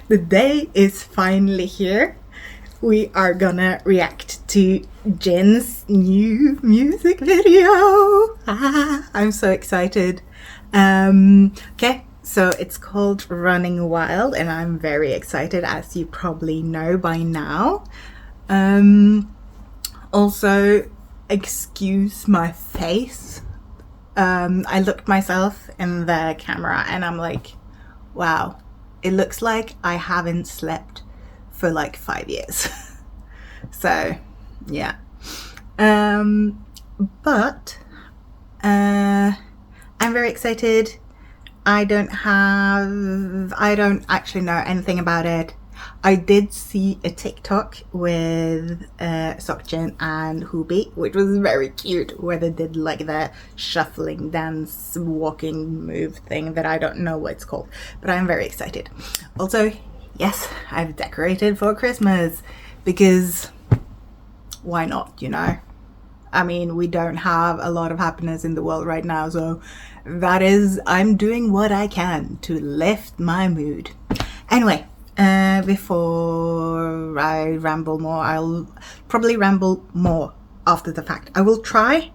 The day is finally here. We are gonna react to Jin's new music video. I'm so excited. Okay, so it's called Running Wild and I'm very excited, as you probably know by now. Also, excuse my face. I looked myself in the camera and I'm like, wow, it looks like I haven't slept for like 5 years. So yeah, but I'm very excited. I don't actually know anything about it. I did see a TikTok with seokjins and Hobi, which was very cute, where they did like the shuffling dance walking move thing that I don't know what it's called, but I'm very excited. Also, yes, I've decorated for Christmas because why not, you know? I mean, we don't have a lot of happiness in the world right now, so that is, I'm doing what I can to lift my mood. Anyway, before I ramble more, I'll probably ramble more after the fact. I will try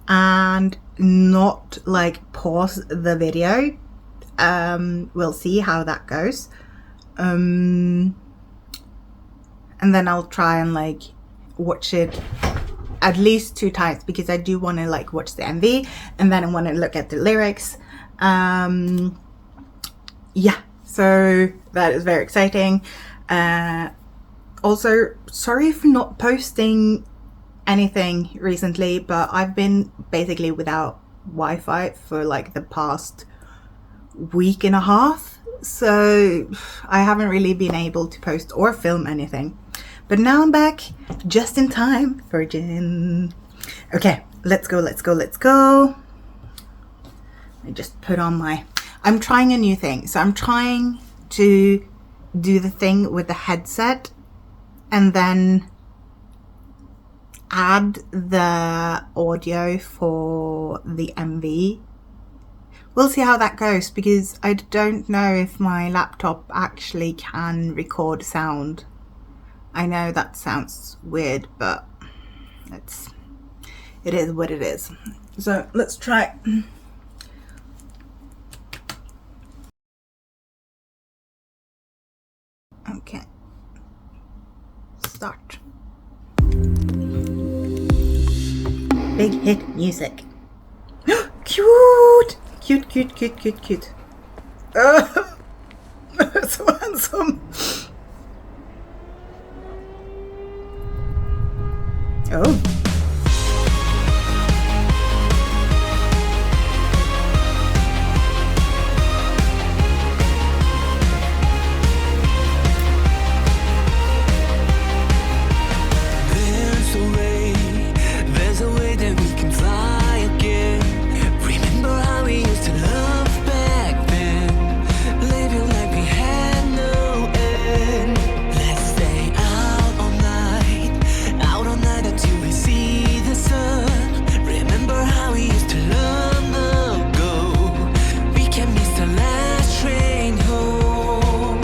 and not like pause the video. We'll see how that goes. And then I'll try and like watch it at least 2 times, because I do want to like watch the MV and then I want to look at the lyrics. Yeah, so that is very exciting. Also, sorry for not posting anything recently, but I've been basically without Wi-Fi for like the past week and a half, so I haven't really been able to post or film anything. But now I'm back just in time for Jin. Okay, let's go. I just put on my... I'm trying a new thing. So I'm trying to do the thing with the headset and then add the audio for the MV. We'll see how that goes, because I don't know if my laptop actually can record sound. I know that sounds weird, but it is what it is. So let's try. Okay, start. Big hit music. Cute! Cute. So handsome. Oh. There's a way that we can fly again. Remember how we used to love back then, living like we had no end. Let's stay out all night until we see the sun. Remember how we used to long ago. We can miss the last train home.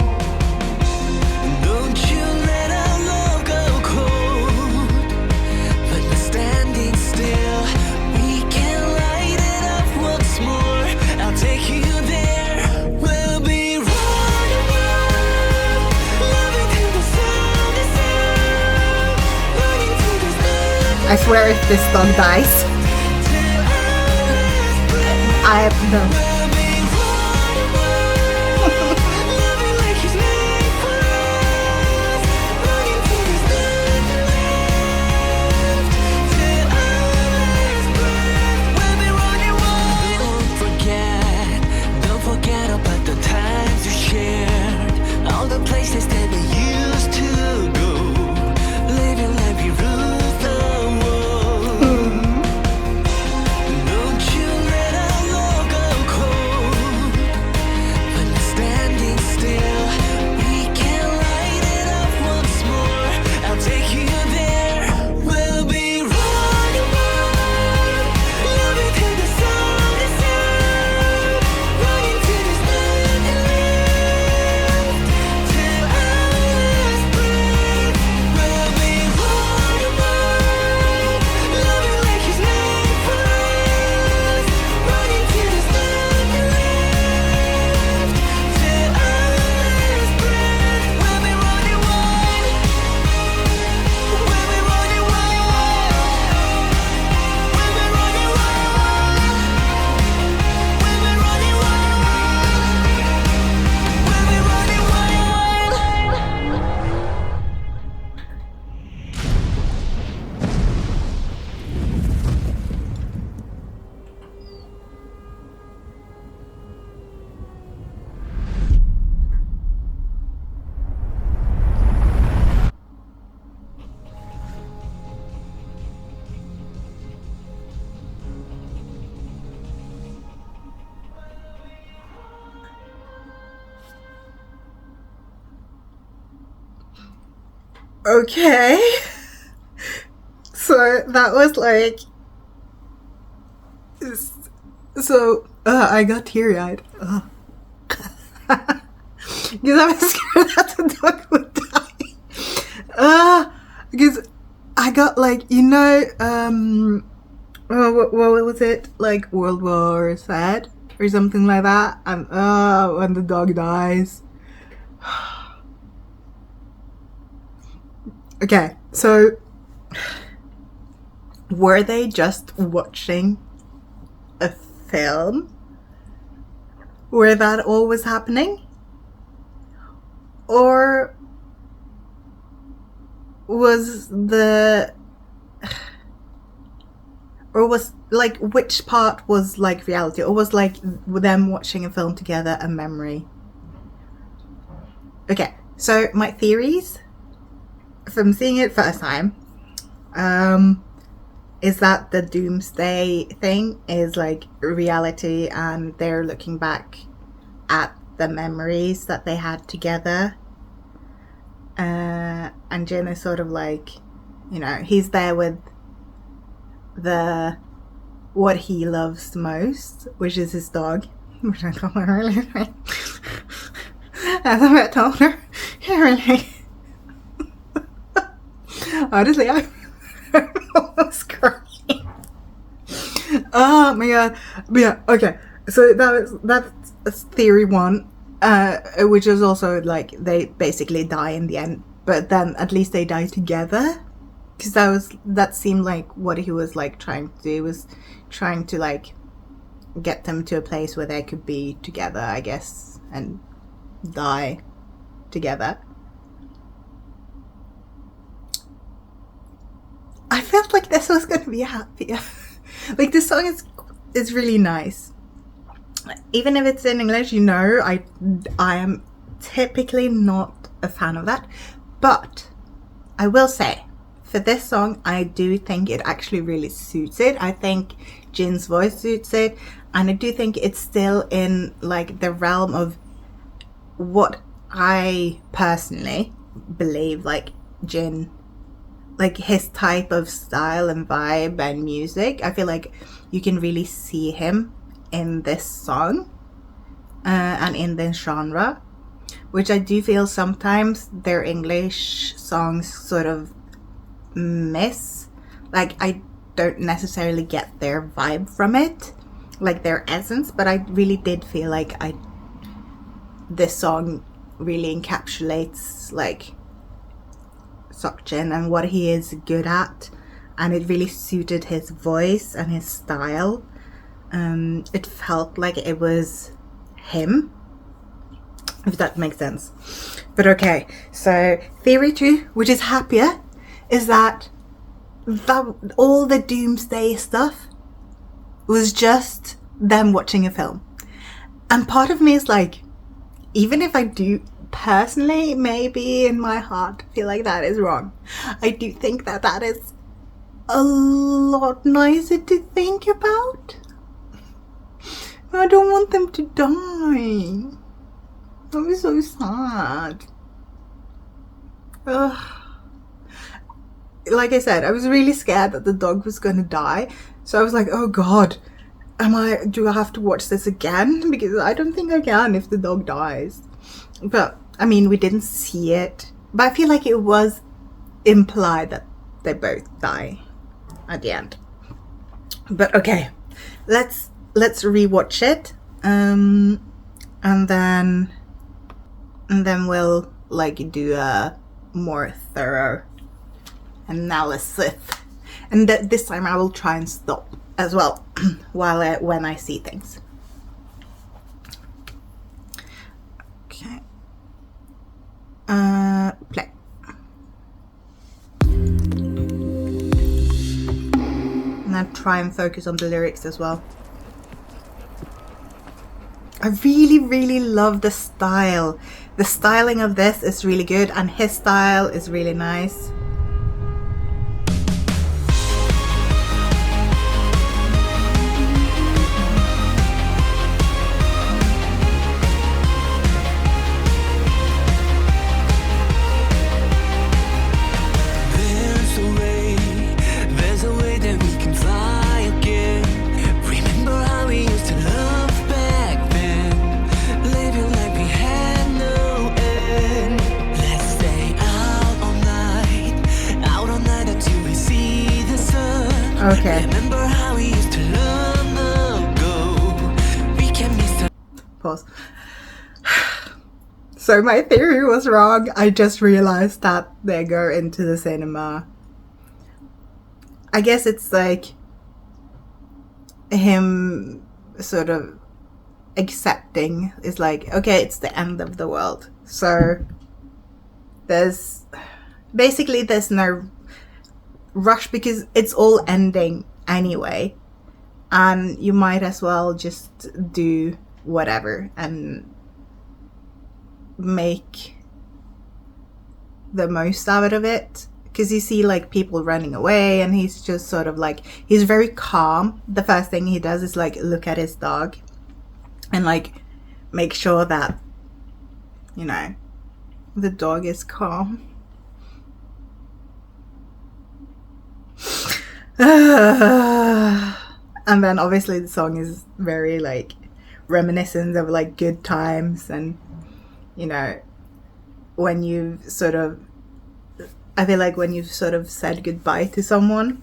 Don't you let our love go cold. But we're standing still. We can light it up once more. I'll take you there. We'll be running wild, loving till the sun is out, running through this night. I swear if this dog dies, I have no. We'll be running wild, loving like he's made for us, running through this night left till our last breath. We'll be running wild. Don't forget about the times we shared, all the places that we used to go, living like we ruled the world. Don't you let our love go cold. Okay. So that was like. So I got teary-eyed. Because I was scared that the dog would die. Because I got like, you know, what was it? Like World War Z or something like that. And when the dog dies. Okay, so were they just watching a film where that all was happening? Or was like, which part was like reality, or was like them watching a film together a memory? Okay, so my theories from seeing it first time is that the doomsday thing is like reality, and they're looking back at the memories that they had together, and Jin is sort of like, you know, he's there with what he loves most, which is his dog, which I told her earlier. As I told her, yeah, really. Honestly, I'm almost crying. Oh my god. But yeah, okay. So that's theory one, which is also like they basically die in the end, but then at least they die together. Because that seemed like what he was like trying to do, was trying to like get them to a place where they could be together, I guess, and die together. I felt like this was going to be happier. Like, this song is really nice. Even if it's in English, you know, I am typically not a fan of that. But I will say, for this song, I do think it actually really suits it. I think Jin's voice suits it. And I do think it's still in like the realm of what I personally believe like Jin, like his type of style and vibe and music. I feel like you can really see him in this song and in this genre, which I do feel sometimes their English songs sort of miss. Like, I don't necessarily get their vibe from it, like their essence, but I really did feel like this song really encapsulates like Seokjin and what he is good at, and it really suited his voice and his style. It felt like it was him, if that makes sense. But okay, so theory 2, which is happier, is that all the doomsday stuff was just them watching a film. And part of me is like, even if I do personally, maybe in my heart, feel like that is wrong, I do think that that is a lot nicer to think about. I don't want them to die. That was so sad. Ugh. Like I said, I was really scared that the dog was gonna die. So I was like, oh god, do I have to watch this again? Because I don't think I can if the dog dies. But, I mean, we didn't see it. But I feel like it was implied that they both die at the end. But okay, let's rewatch it. And then we'll like do a more thorough analysis. And this time I will try and stop as well when I see things. Okay. Play. And then try and focus on the lyrics as well. I really, really love the style. The styling of this is really good, and his style is really nice. Okay. Remember how we used to long ago. We can miss the Pause. So my theory was wrong. I just realized that they go into the cinema. I guess it's like him sort of accepting is like, okay, it's the end of the world. So there's no rush because it's all ending anyway. And you might as well just do whatever and make the most out of it. Because you see like people running away and he's just sort of like, he's very calm. The first thing he does is like look at his dog and like make sure that, you know, the dog is calm. And then obviously the song is very like reminiscent of like good times, and you know, when you've sort of, I feel like when you've sort of said goodbye to someone.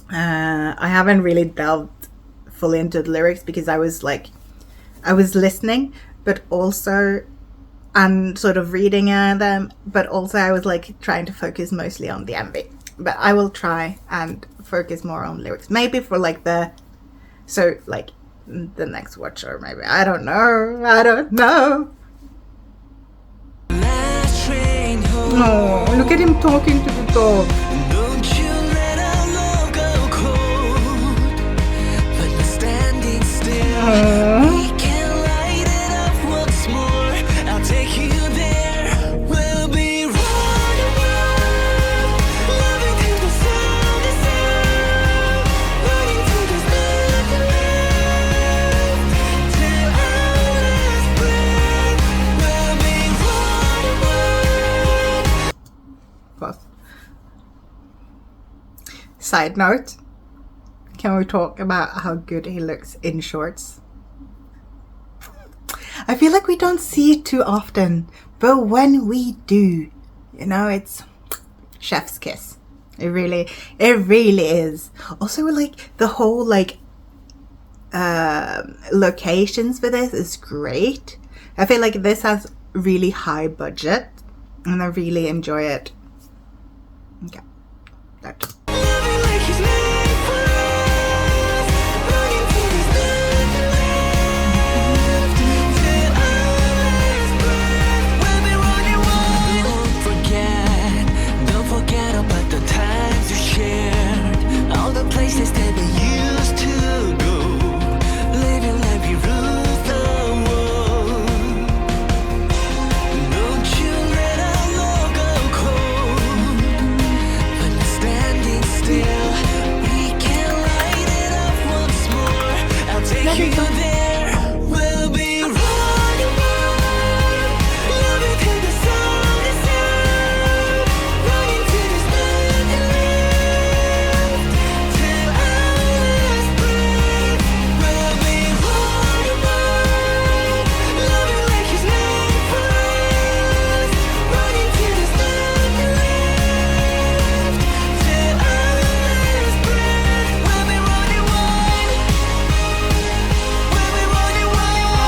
I haven't really delved fully into the lyrics because I was listening, but also, and sort of reading them, but also I was like trying to focus mostly on the MV. But I will try and focus more on lyrics, maybe for like the next watch, or maybe I don't know. last train home. Oh, look at him talking to the dog. Don't you let our love go cold. But we're standing still. Aww. We can light it up once more. I'll take you there. We'll be running wild, loving till the sun is out, running till there's nothing left, till our last breath. We'll be running wild. Pause. Side note, can we talk about how good he looks in shorts? I feel like we don't see it too often, but when we do, you know, it's chef's kiss. It really is. Also, like the whole like locations for this is great. I feel like this has really high budget, and I really enjoy it. Okay, that. Loving like he's made for us, running till there's nothing left, till our last breath. We'll be running wild. Don't forget about the times we shared, all the places that we used to go, living like we ruled the world. Don't you let our love go cold. When we're standing still, we can light it up once more. I'll take you there. We'll be running wild, loving till the sun is out, running till there's nothing left, till our last breath. We'll be running wild, loving like he's made for us, running till there's nothing left, till our last breath. We'll be running wild. We'll be running wild.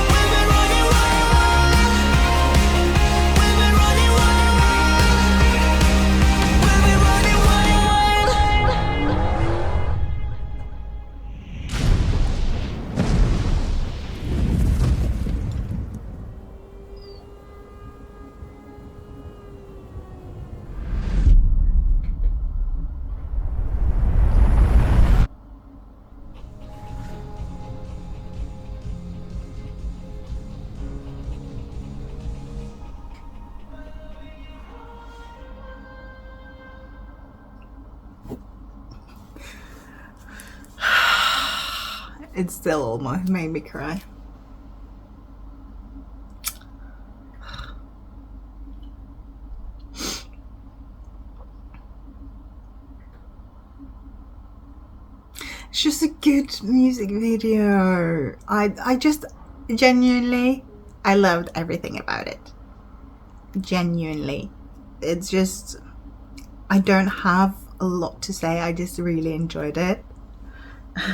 We'll be running wild. We'll be running wild. We'll be running wild. It still almost made me cry. It's just a good music video. I just genuinely, I loved everything about it. Genuinely. It's just, I don't have a lot to say. I just really enjoyed it.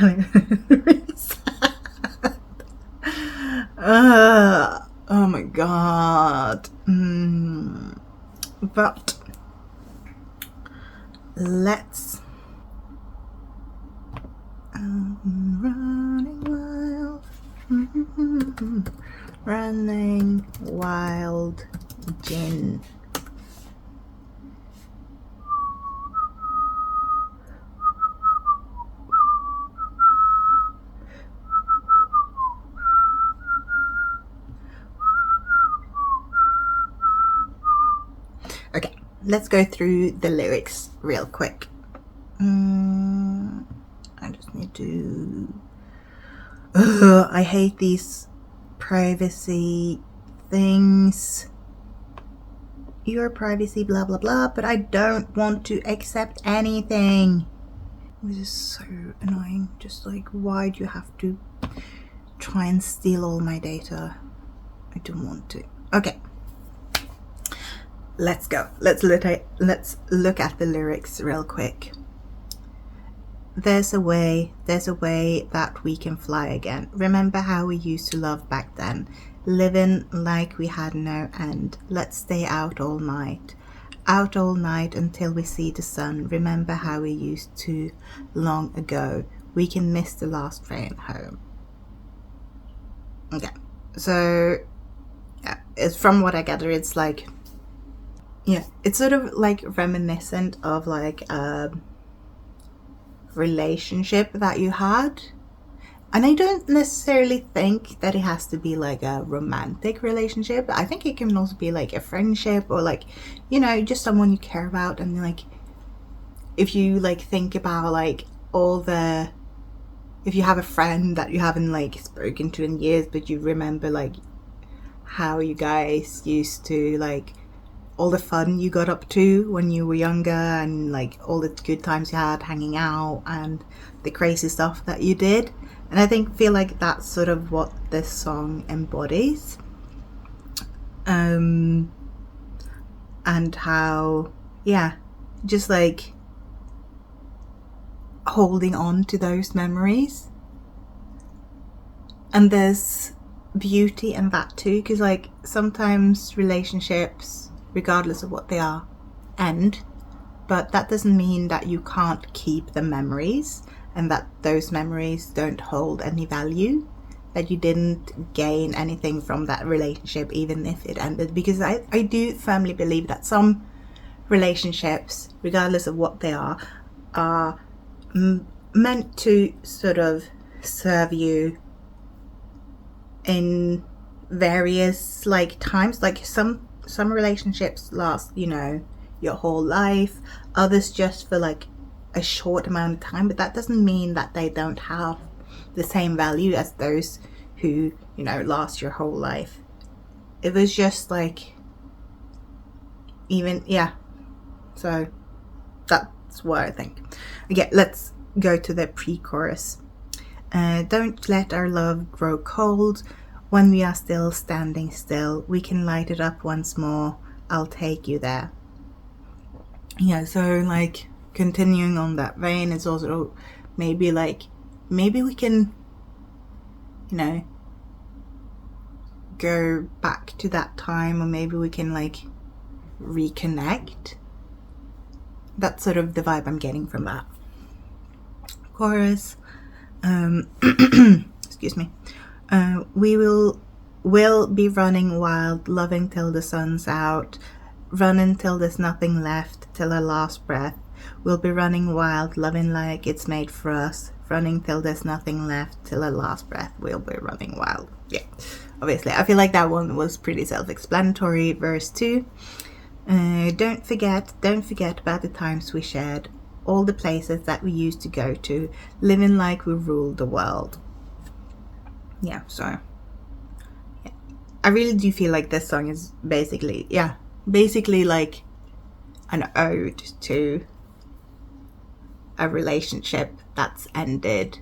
Really sad. Oh my god. But let's running wild. Running wild Jin. Okay, let's go through the lyrics real quick. I just need to... I hate these privacy things. Your privacy, blah blah blah, but I don't want to accept anything. This is so annoying. Just like, why do you have to try and steal all my data? I don't want to. Okay. Let's go. Let's look at the lyrics real quick. There's a way that we can fly again. Remember how we used to love back then, living like we had no end. Let's stay out all night until we see the sun. Remember how we used to long ago. We can miss the last train home. Okay, so yeah, it's from what I gather, it's like, yeah, it's sort of like reminiscent of like a relationship that you had. And I don't necessarily think that it has to be like a romantic relationship. I think it can also be like a friendship, or like, you know, just someone you care about. And like, if you like think about like if you have a friend that you haven't like spoken to in years, but you remember like how you guys used to like, all the fun you got up to when you were younger, and like all the good times you had hanging out and the crazy stuff that you did. And I feel like that's sort of what this song embodies. And how, yeah, just like holding on to those memories. And there's beauty in that too, because like sometimes relationships, regardless of what they are, end, but that doesn't mean that you can't keep the memories, and that those memories don't hold any value, that you didn't gain anything from that relationship even if it ended. Because I do firmly believe that some relationships, regardless of what they are meant to sort of serve you in various like times. Like some relationships last, you know, your whole life, others just for like a short amount of time, but that doesn't mean that they don't have the same value as those who, you know, last your whole life. It was just like, even, yeah, so that's what I think. Okay, let's go to the pre-chorus. Don't let our love grow cold. When we are still standing still, we can light it up once more. I'll take you there. Yeah, so like continuing on that vein, it's also maybe we can, you know, go back to that time, or maybe we can like reconnect. That's sort of the vibe I'm getting from that chorus. Excuse me. We will be running wild, loving till the sun's out, running till there's nothing left, till our last breath. We'll be running wild, loving like it's made for us, running till there's nothing left, till our last breath. We'll be running wild. Yeah, obviously I feel like that one was pretty self-explanatory. Verse 2, don't forget about the times we shared, all the places that we used to go to, living like we ruled the world. Yeah, so yeah, I really do feel like this song is basically like an ode to a relationship that's ended,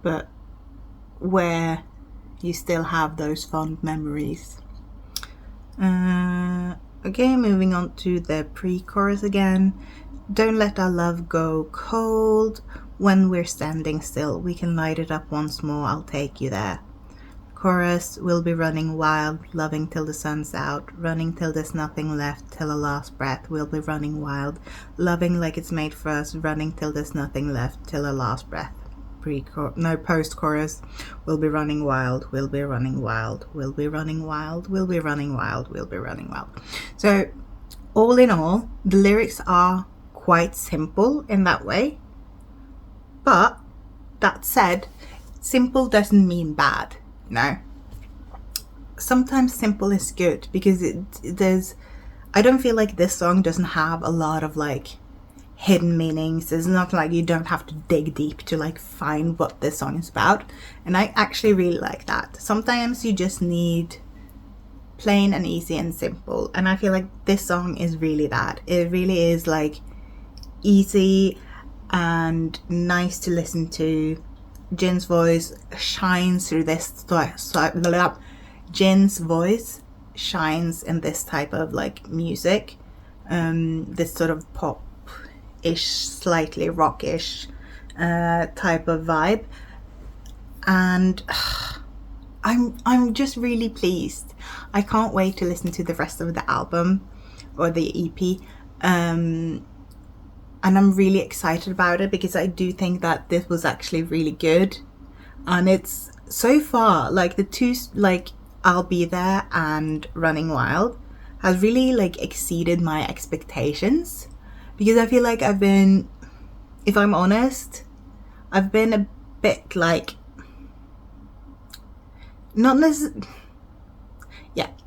but where you still have those fond memories. Okay, moving on to the pre-chorus again. don't let our love go cold. When we're standing still, we can light it up once more. I'll take you there. Chorus, we'll be running wild, loving till the sun's out, running till there's nothing left, till our last breath. We'll be running wild, loving like it's made for us, running till there's nothing left, till our last breath. Post-chorus, we'll be running wild, we'll be running wild, we'll be running wild, we'll be running wild, we'll be running wild. So, all in all, the lyrics are quite simple in that way. But, that said, simple doesn't mean bad. No. Sometimes simple is good because I don't feel like this song doesn't have a lot of like hidden meanings. It's not like you don't have to dig deep to like find what this song is about. And I actually really like that. Sometimes you just need plain and easy and simple. And I feel like this song is really that. It really is like easy and nice to listen to. Jin's voice shines through this. Jin's voice shines in this type of like music, this sort of pop-ish, slightly rockish type of vibe, and I'm just really pleased. I can't wait to listen to the rest of the album or the EP. And I'm really excited about it because I do think that this was actually really good. And it's so far, like the two, like I'll Be There and Running Wild has really like exceeded my expectations. Because I feel like I've been, if I'm honest, I've been a bit like, not necessarily,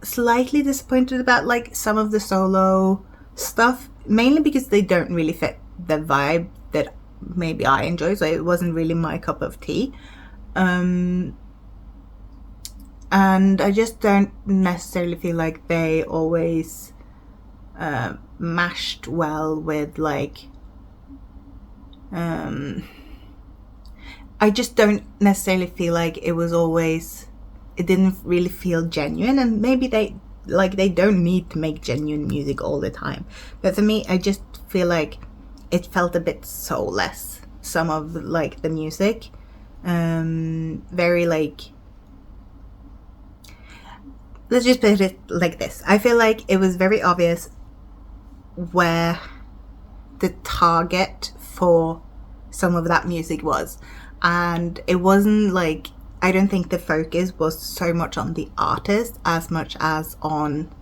slightly disappointed about like some of the solo stuff. Mainly because they don't really fit the vibe that maybe I enjoy, so it wasn't really my cup of tea. And I just don't necessarily feel like they always mashed well with like I just don't necessarily feel like it didn't really feel genuine, and maybe they don't need to make genuine music all the time, but for me I just feel like it felt a bit soulless, some of like the music, very like, let's just put it like this. I feel like it was very obvious where the target for some of that music was, and it wasn't like, I don't think the focus was so much on the artist as much as on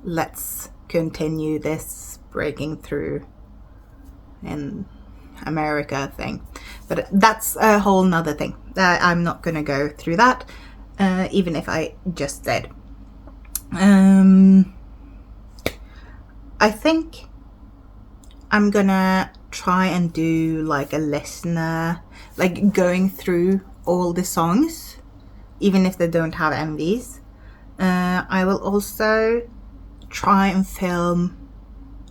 let's continue this breaking through in America thing. But that's a whole nother thing. I'm not gonna go through that, even if I just did. I think I'm gonna try and do like a listener, like going through all the songs, even if they don't have MVs. I will also try and film,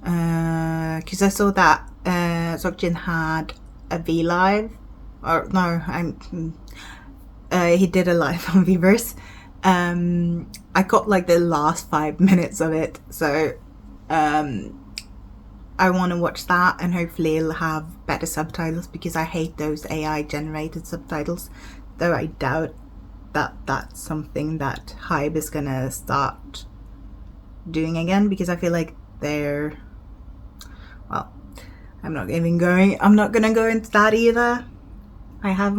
because I saw that seokjin had a V live, or no, he did a live on Weverse. I got like the last 5 minutes of it, so I want to watch that, and hopefully it'll have better subtitles because I hate those AI generated subtitles, though I doubt that that's something that Hybe is gonna start doing again, because I feel like they're, well, I'm not gonna go into that either. I have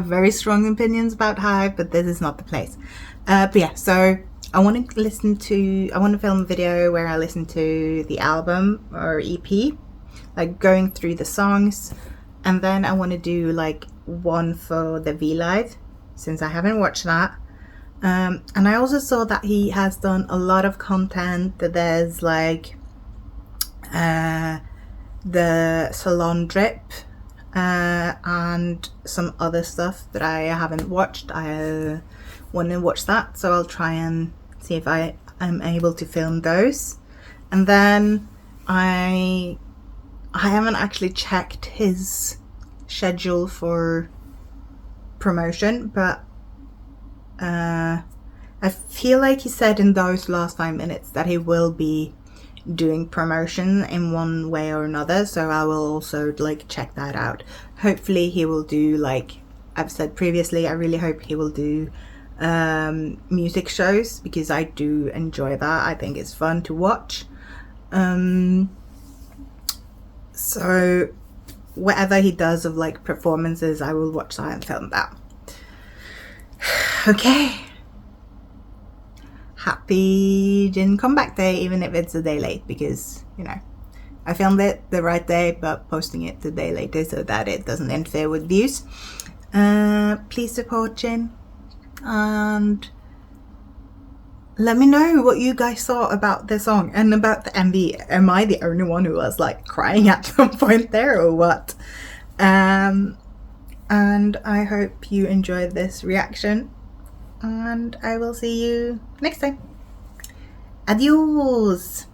very strong opinions about Hybe, but this is not the place. But yeah, so I want to film a video where I listen to the album or EP, like going through the songs, and then I want to do like one for the V Live, since I haven't watched that. And I also saw that he has done a lot of content, that there's like the salon drip and some other stuff that I haven't watched. I want to watch that, so I'll try and see if I am able to film those. And then I haven't actually checked his schedule for promotion, but I I feel like he said in those last 5 minutes that he will be doing promotion in one way or another, so I will also like check that out. Hopefully he will do, like I've said previously, I really hope he will do music shows, because I do enjoy that. I think it's fun to watch. So whatever he does of like performances, I will watch that and film that. Okay, happy Jin comeback day, even if it's a day late, because you know I filmed it the right day but posting it the day later so that it doesn't interfere with views. Please support Jin and let me know what you guys thought about the song and about the MV. Am I the only one who was like crying at some point there or what? And I hope you enjoyed this reaction, and I will see you next time. Adios!